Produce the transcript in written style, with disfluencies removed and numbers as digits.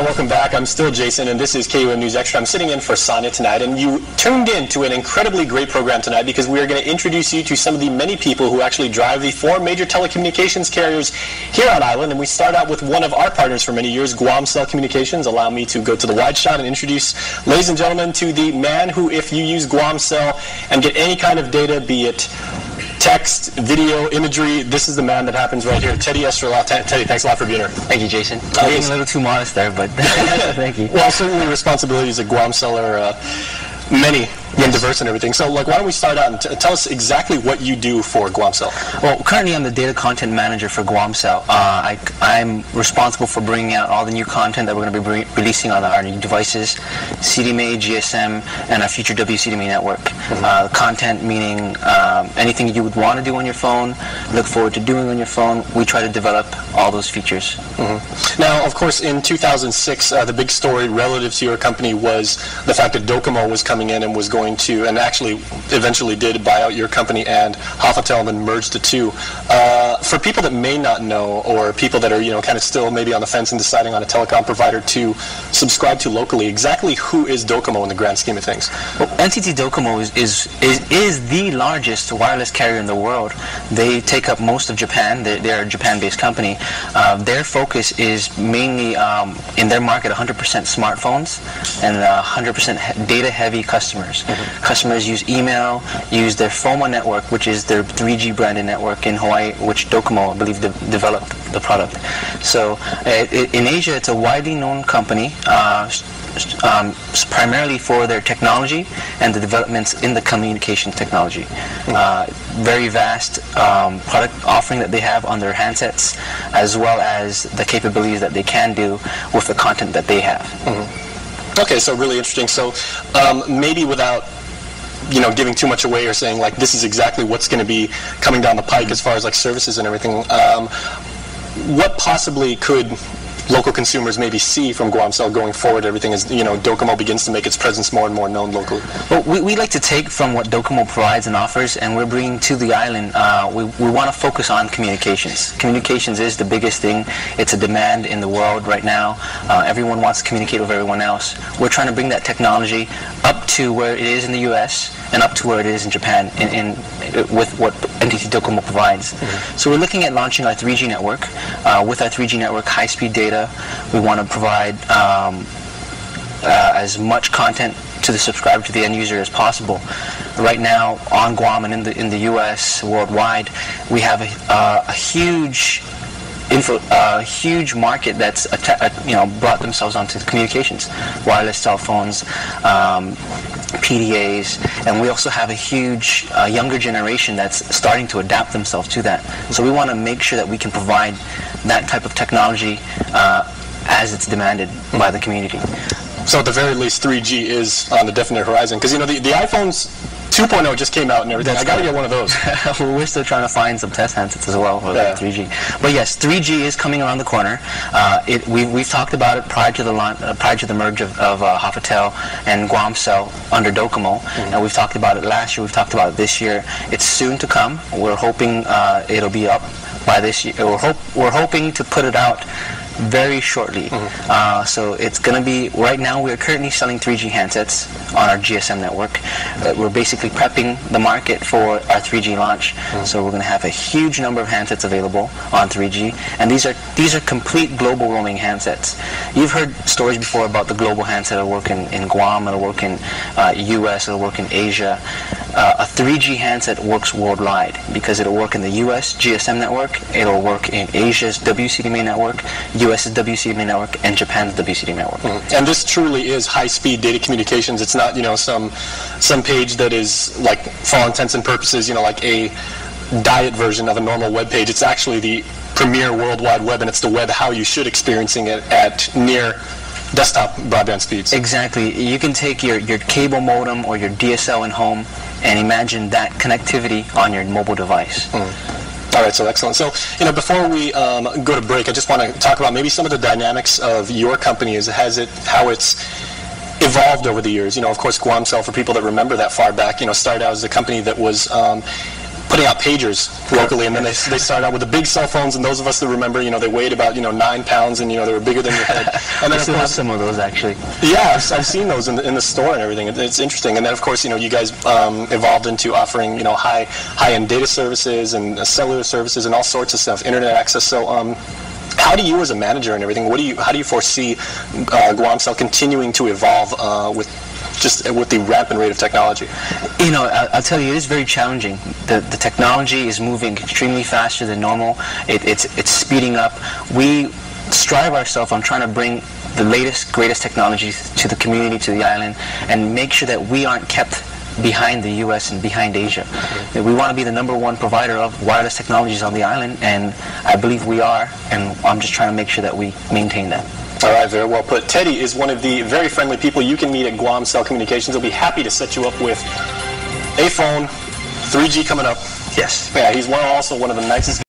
welcome back. I'm still Jason, and this is KUM News Extra. I'm sitting in for Sonia tonight, and you tuned in to an incredibly great program tonight because we are going to introduce you to some of the many people who actually drive the 4 major telecommunications carriers here on island. And we start out with one of our partners for many years, Guamcell Communications. Allow me to go to the wide shot and introduce, ladies and gentlemen, to the man who, if you use Guamcell and get any kind of data, be it text, video, imagery, this is the man that happens right here. Teddy Estrella. Teddy, thanks a lot for being here. Thank you, Jason. I'm being a little too modest there, but thank you. Well, certainly responsibilities at Guamcell are many and diverse and everything. So, why don't we start out and tell us exactly what you do for Guamcell? Well, currently I'm the data content manager for Guamcell. I'm responsible for bringing out all the new content that we're going to be releasing on our new devices, CDMA, GSM, and our future WCDMA network. Content meaning anything you would want to do on your phone, look forward to doing on your phone. We try to develop all those features. Now, of course, in 2006, the big story relative to your company was the fact that Docomo was coming in and was going to, and actually eventually did, buy out your company and Hafatel and merge the two. For people that may not know, or people that are kind of still maybe on the fence and deciding on a telecom provider to subscribe to locally, exactly who is Docomo in the grand scheme of things? Well, NTT Docomo is the largest wireless carrier in the world. They take up most of Japan. They're a Japan-based company. Their focus is mainly in their market 100% smartphones and 100% data-heavy customers. Customers use email, use their FOMA network, which is their 3G branded network in Hawaii, which Docomo, I believe, developed the product. So in Asia, it's a widely known company, primarily for their technology and the developments in the communication technology. Very vast product offering that they have on their handsets, as well as the capabilities that they can do with the content that they have. Okay, so really interesting. So maybe without giving too much away or saying this is exactly what's going to be coming down the pike as far as services and everything, what possibly could local consumers maybe see from Guamcell going forward, everything as Docomo begins to make its presence more and more known locally? Well, we like to take from what Docomo provides and offers, and we're bringing to the island. We want to focus on communications. Communications is the biggest thing. It's a demand in the world right now. Everyone wants to communicate with everyone else. We're trying to bring that technology up to where it is in the U.S. and up to where it is in Japan with what NTT Docomo provides. So we're looking at launching our 3G network. With our 3G network, high-speed data, we want to provide as much content to the subscriber, to the end user as possible. Right now, on Guam and in the U.S., worldwide, we have a huge market that's brought themselves onto communications, wireless cell phones, PDAs, and we also have a huge younger generation that's starting to adapt themselves to that. So we want to make sure that we can provide that type of technology as it's demanded by the community. So at the very least, 3G is on the definite horizon, because the iPhones 2.0 just came out and everything. I got to get one of those. Well, we're still trying to find some test handsets as well for 3G. But yes, 3G is coming around the corner. We've talked about it prior to the merge of Hafatel and Guamcell under Docomo, and we've talked about it last year. We've talked about it this year. It's soon to come. We're hoping it'll be up by this year. We're hoping to put it out very shortly. So it's going to be, right now we're currently selling 3G handsets on our GSM network. We're basically prepping the market for our 3G launch. So we're going to have a huge number of handsets available on 3G, and these are complete global roaming handsets. You've heard stories before about the global handset. It'll work in Guam, it'll work in US, it'll work in Asia. A 3G handset works worldwide because it'll work in the US GSM network, it'll work in Asia's WCDMA network, US's WCDMA network, and Japan's WCDMA network. And this truly is high-speed data communications. It's not some page that is for all intents and purposes like a diet version of a normal web page. It's actually the premier World Wide Web, and it's the web how you should experiencing it at near desktop broadband speeds. Exactly. You can take your cable modem or your DSL in home and imagine that connectivity on your mobile device. All right, so excellent. So, before we go to break, I just want to talk about maybe some of the dynamics of your company. How it's evolved over the years. Of course, Guamcell, for people that remember that far back, started out as a company that was putting out pagers locally, and then they started out with the big cell phones, and those of us that remember, they weighed about 9 pounds, and they were bigger than your head. And then I still have some of those actually. Yeah, I've seen those in the store and everything. It's interesting. And then of course you guys evolved into offering high-end data services and cellular services and all sorts of stuff, internet access. So how do you, as a manager and everything, how do you foresee Guamcell continuing to evolve with the rampant rate of technology? I'll tell you, it is very challenging. The technology is moving extremely faster than normal. It's speeding up. We strive ourselves on trying to bring the latest, greatest technologies to the community, to the island, and make sure that we aren't kept behind the U.S. and behind Asia. We want to be the #1 provider of wireless technologies on the island, and I believe we are, and I'm just trying to make sure that we maintain that. All right, very well put. Teddy is one of the very friendly people you can meet at Guamcell Communications. They'll be happy to set you up with a phone, 3G coming up. Yes. Yeah, he's also one of the nicest